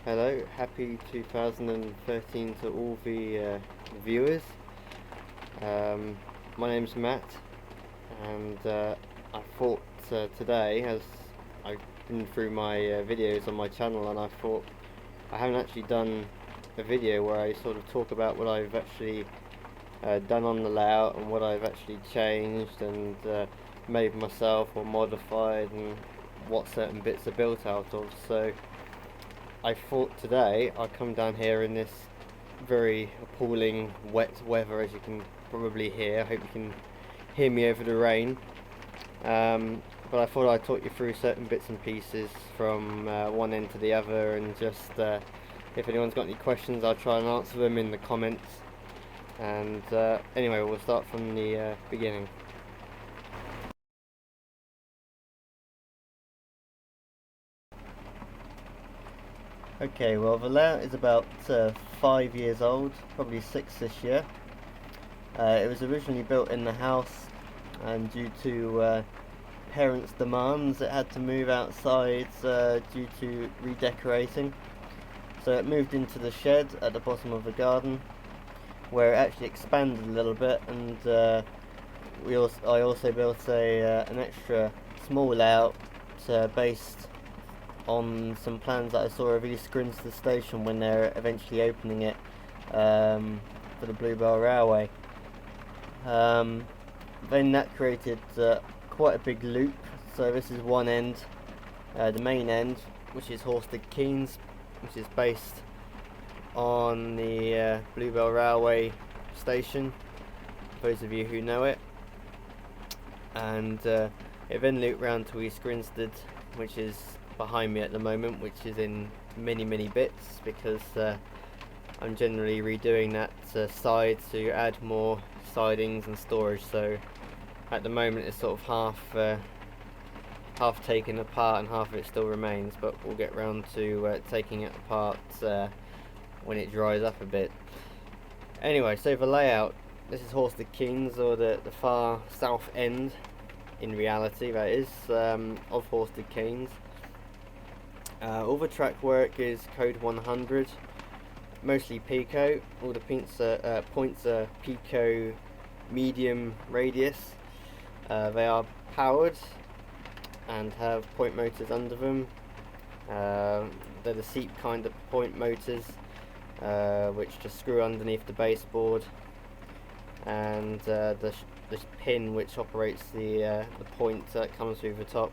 Hello, happy 2013 to all the viewers. My name's Matt, and I thought today, as I've been through my videos on my channel, and I thought I haven't actually done a video where I sort of talk about what I've actually done on the layout and what I've actually changed and made myself or modified, and what certain bits are built out of. So I thought today I'd come down here in this very appalling wet weather, as you can probably hear. I hope you can hear me over the rain. But I thought I'd talk you through certain bits and pieces from one end to the other, and just if anyone's got any questions, I'll try and answer them in the comments. And anyway, we'll start from the beginning. Okay, well, the layout is about 5 years old, probably 6 this year. It was originally built in the house, and due to parents' demands, it had to move outside due to redecorating. So it moved into the shed at the bottom of the garden, where it actually expanded a little bit, and I also built an extra small layout based on some plans that I saw of East Grinstead station when they're eventually opening it for the Bluebell Railway. Then that created quite a big loop. So this is one end, the main end, which is Horsted Keynes, which is based on the Bluebell Railway station, for those of you who know it. And it then looped round to East Grinstead, which is behind me at the moment, which is in many bits, because I'm generally redoing that side to add more sidings and storage. So at the moment it's sort of half taken apart and half of it still remains, but we'll get round to taking it apart when it dries up a bit. Anyway, so the layout, this is Horsted Keynes, or the far south end, in reality that is, of Horsted Keynes. All the track work is code 100, mostly Peco. All the points are Peco medium radius. They are powered and have point motors under them. They're the seat kind of point motors, which just screw underneath the baseboard, and the pin which operates the point that comes through the top.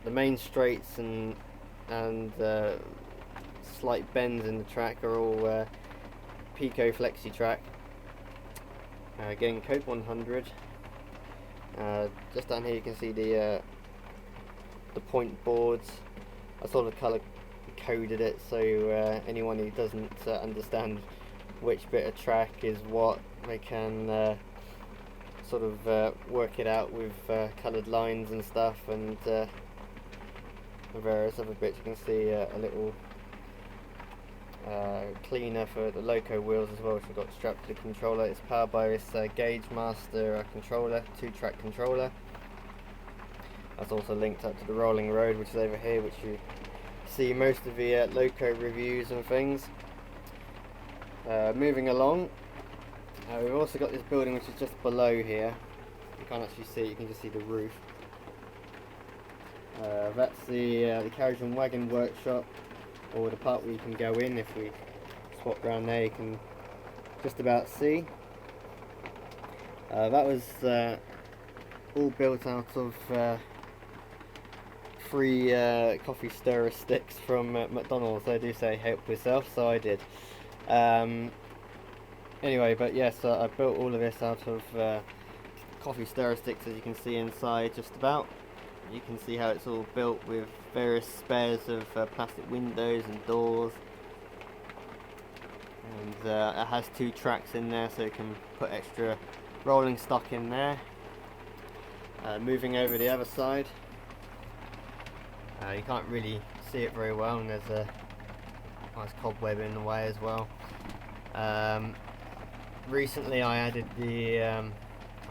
The main straights and slight bends in the track are all Peco Flexi track. Again, code 100. Just down here you can see the point boards. I sort of colour coded it, so anyone who doesn't understand which bit of track is what, they can sort of work it out with coloured lines and stuff, and various other bits. You can see a little cleaner for the loco wheels as well, which I've got strapped to the controller. It's powered by this Gauge Master controller, 2-track controller. That's also linked up to the rolling road, which is over here, which you see most of the loco reviews and things. Moving along, we've also got this building which is just below here. You can't actually see it, you can just see the roof. That's the Carriage and Wagon workshop, or the part where you can go in. If we swap around there, you can just about see. That was all built out of 3 coffee stirrer sticks from McDonald's. They do say help yourself, so I did. Anyway, but yes, I built all of this out of coffee stirrer sticks, as you can see inside just about. You can see how it's all built with various spares of plastic windows and doors, and it has 2 tracks in there, so you can put extra rolling stock in there. Moving over the other side, you can't really see it very well, and there's a nice cobweb in the way as well. Recently I added the I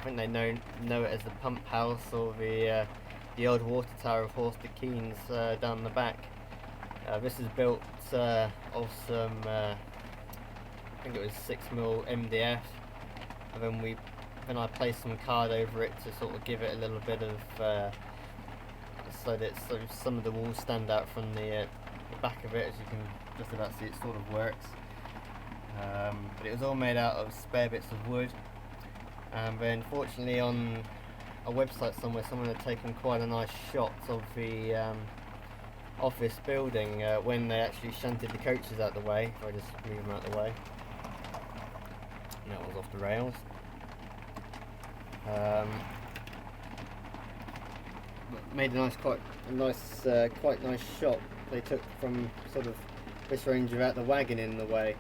think they know it as the pump house, or the the old water tower of Horsted Keynes down the back. This is built of some, I think it was 6mm MDF, and then I placed some card over it to sort of give it a little bit of, so some of the walls stand out from the back of it, as you can just about see. It sort of works. But it was all made out of spare bits of wood, and then fortunately on a website somewhere someone had taken quite a nice shot of the office building when they actually shunted the coaches out the way. If I just move them out the way, and that was off the rails. Made a quite nice shot they took from sort of this range without the wagon in the way,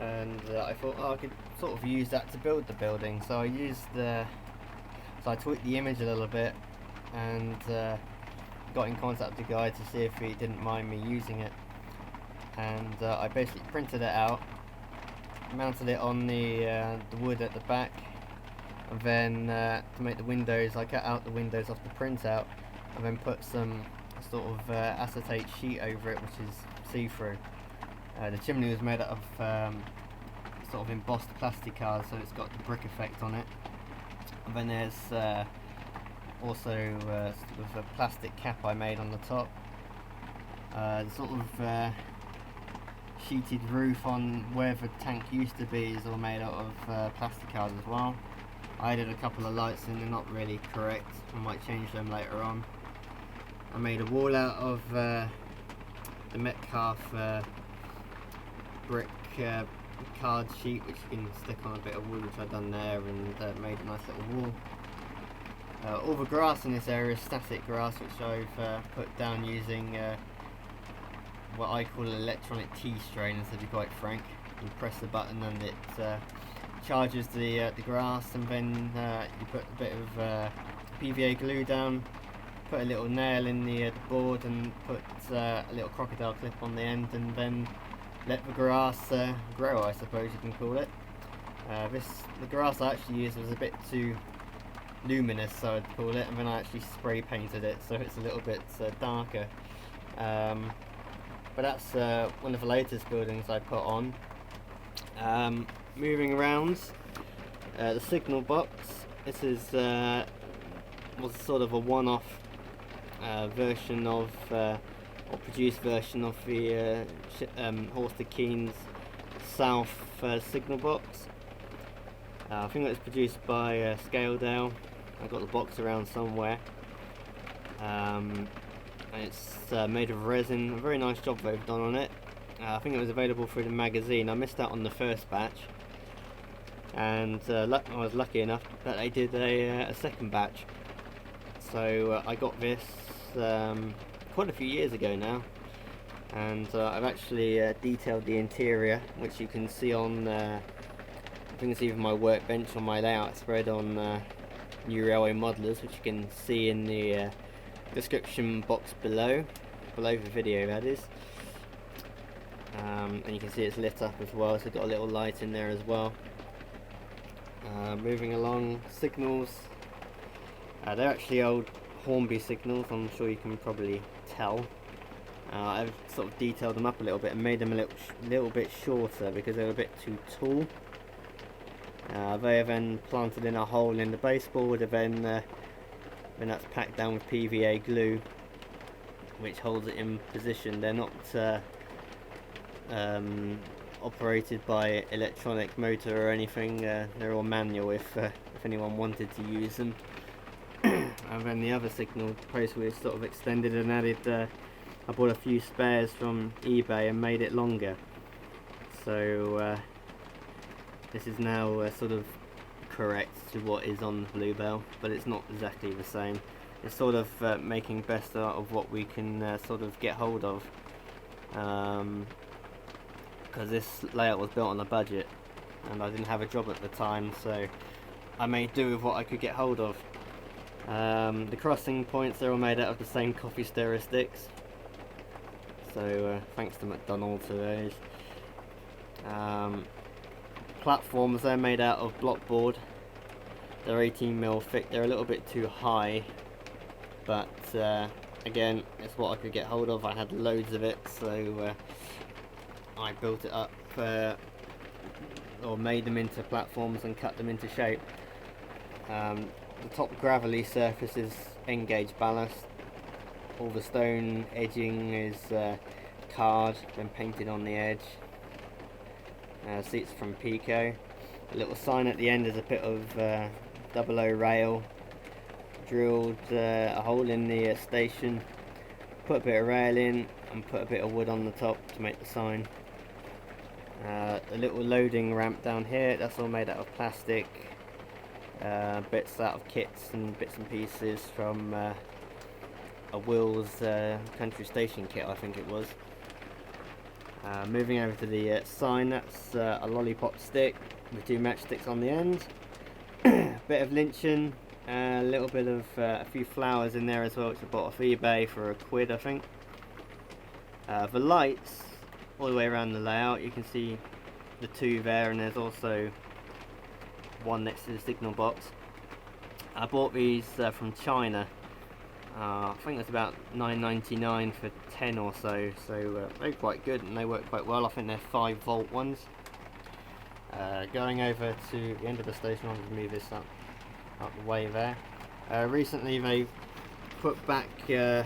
and I thought, I could sort of use that to build the building. So I tweaked the image a little bit and got in contact with the guy to see if he didn't mind me using it, and I basically printed it out, mounted it on the wood at the back, and then to make the windows I cut out the windows off the printout and then put some sort of acetate sheet over it, which is see-through. The chimney was made out of sort of embossed plastic card, so it's got the brick effect on it. And then there's also sort of a plastic cap I made on the top. The sort of sheeted roof on where the tank used to be is all made out of plastic card as well. I added a couple of lights in, they're not really correct, I might change them later on. I made a wall out of the Metcalf brick card sheet, which you can stick on a bit of wood, which I've done there, and made a nice little wall. All the grass in this area is static grass, which I've put down using what I call an electronic tea strainer, to be quite frank. You press the button and it charges the grass, and then you put a bit of PVA glue down, put a little nail in the board, and put a little crocodile clip on the end, and then let the grass grow, I suppose you can call it. The grass I actually used was a bit too luminous, so I'd call it, and then I actually spray painted it so it's a little bit darker. But that's one of the latest buildings I put on. Moving around, the signal box. This was sort of a one-off version of, or produced version of the Horsted Keynes South signal box. I think it was produced by Scaledale. I got the box around somewhere. And it's made of resin. A very nice job they've done on it. I think it was available through the magazine. I missed out on the first batch, and I was lucky enough that they did a second batch. So I got this quite a few years ago now, and I've actually detailed the interior, which you can see on I think it's even my workbench on my layout spread on New Railway Modelers, which you can see in the description box below the video, that is. And you can see it's lit up as well, so it's got a little light in there as well. Moving along, signals. They're actually old Hornby signals, I'm sure you can probably tell. I've sort of detailed them up a little bit and made them a little bit shorter because they were a bit too tall. They are then planted in a hole in the baseboard, and then that's packed down with PVA glue, which holds it in position. They're not operated by electronic motor or anything. They're all manual if anyone wanted to use them. And then the other signal post was sort of extended and added, I bought a few spares from eBay and made it longer. So this is now sort of correct to what is on Bluebell, but it's not exactly the same. It's sort of making best out of what we can sort of get hold of, because this layout was built on a budget and I didn't have a job at the time, so I made do with what I could get hold of. The crossing points, they're all made out of the same coffee stirrer sticks, so thanks to McDonald's for those. Platforms, they're made out of block board. They're 18mm thick. They're a little bit too high but again, it's what I could get hold of. I had loads of it, so I built it up, or made them into platforms and cut them into shape. The top gravelly surface is N-gauge ballast. All the stone edging is card, then painted on the edge. Seats from Peco. A little sign at the end is a bit of double O rail. Drilled a hole in the station, put a bit of rail in and put a bit of wood on the top to make the sign. A little loading ramp down here, that's all made out of plastic, bits out of kits and bits and pieces from a Will's country station kit, I think it was. Moving over to the sign, that's a lollipop stick with 2 matchsticks on the end. Bit of lynching, a little bit of a few flowers in there as well, which I bought off eBay for £1, I think. The lights all the way around the layout, you can see the 2 there, and there's also one next to the signal box. I bought these from China. I think it's about $9.99 for 10 or so, so they're quite good and they work quite well. I think they're 5-volt ones. Going over to the end of the station, I'll just move this up the way there. Recently they put back the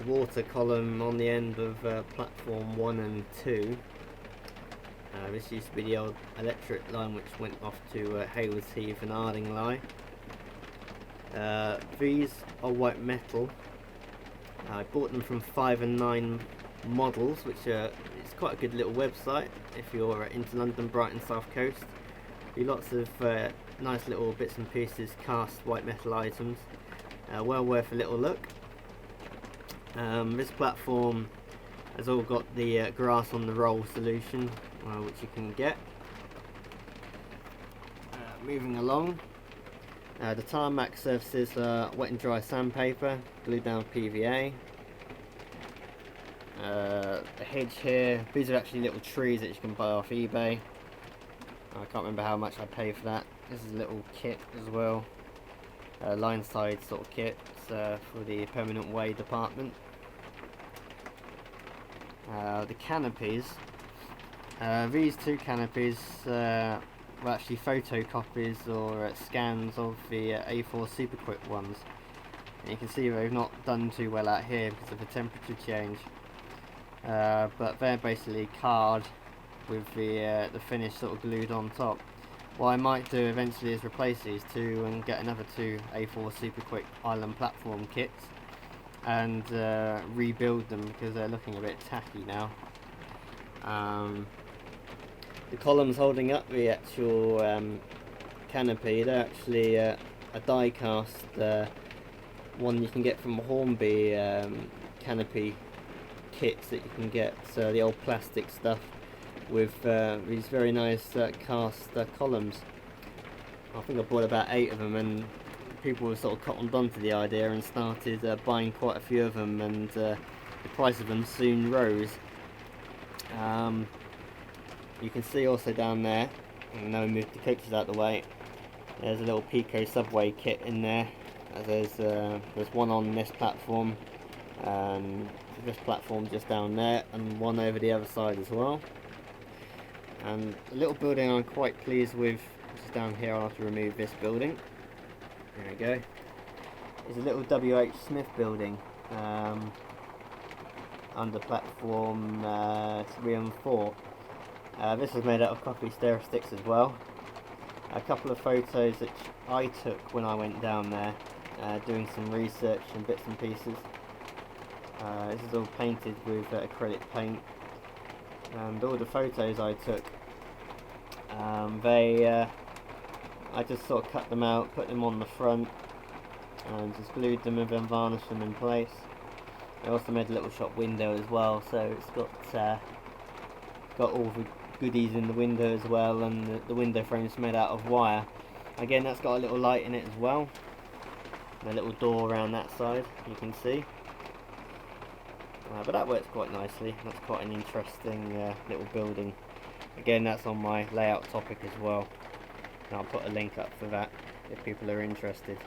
water column on the end of platform 1 and 2. This used to be the old electric line which went off to Haywards Heath and Ardingly. These are white metal. I bought them from 5 and 9 models, which it's quite a good little website if you're into London, Brighton, South Coast. Lots of nice little bits and pieces, cast white metal items, well worth a little look. This platform has all got the grass on the roll solution, which you can get. Moving along, the tarmac surfaces are wet and dry sandpaper, glued down PVA. The hedge here, these are actually little trees that you can buy off eBay. I can't remember how much I paid for that. This is a little kit as well, line side sort of kit for the permanent way department. The canopies, these 2 canopies were actually photocopies or scans of the A4 Super Quick ones. And you can see they've not done too well out here because of the temperature change. But they're basically card with the finish sort of glued on top. What I might do eventually is replace these 2 and get another 2 A4 Super Quick island platform kits and rebuild them because they're looking a bit tacky now. The columns holding up the actual canopy, they're actually a die cast one you can get from Hornby canopy kits that you can get, so the old plastic stuff with these very nice cast columns. I think I bought about 8 of them, and people were sort of cottoned on to the idea and started buying quite a few of them, and the price of them soon rose. You can see also down there, and now we move the coaches out of the way, there's a little Peco subway kit in there. There's one on this platform, and this platform just down there, and one over the other side as well. And a little building I'm quite pleased with, which is down here. I'll have to remove this building. There we go. It's a little WHSmith building under platform 3 and 4. This is made out of coffee stirrer sticks as well. A couple of photos that I took when I went down there, doing some research and bits and pieces. This is all painted with acrylic paint, and all the photos I took, I just sort of cut them out, put them on the front, and just glued them and then varnished them in place. I also made a little shop window as well, so it's got all the goodies in the window as well, and the window frame's made out of wire. Again, that's got a little light in it as well, and a little door around that side, you can see. But that works quite nicely. That's quite an interesting little building. Again, that's on my layout topic as well, and I'll put a link up for that if people are interested.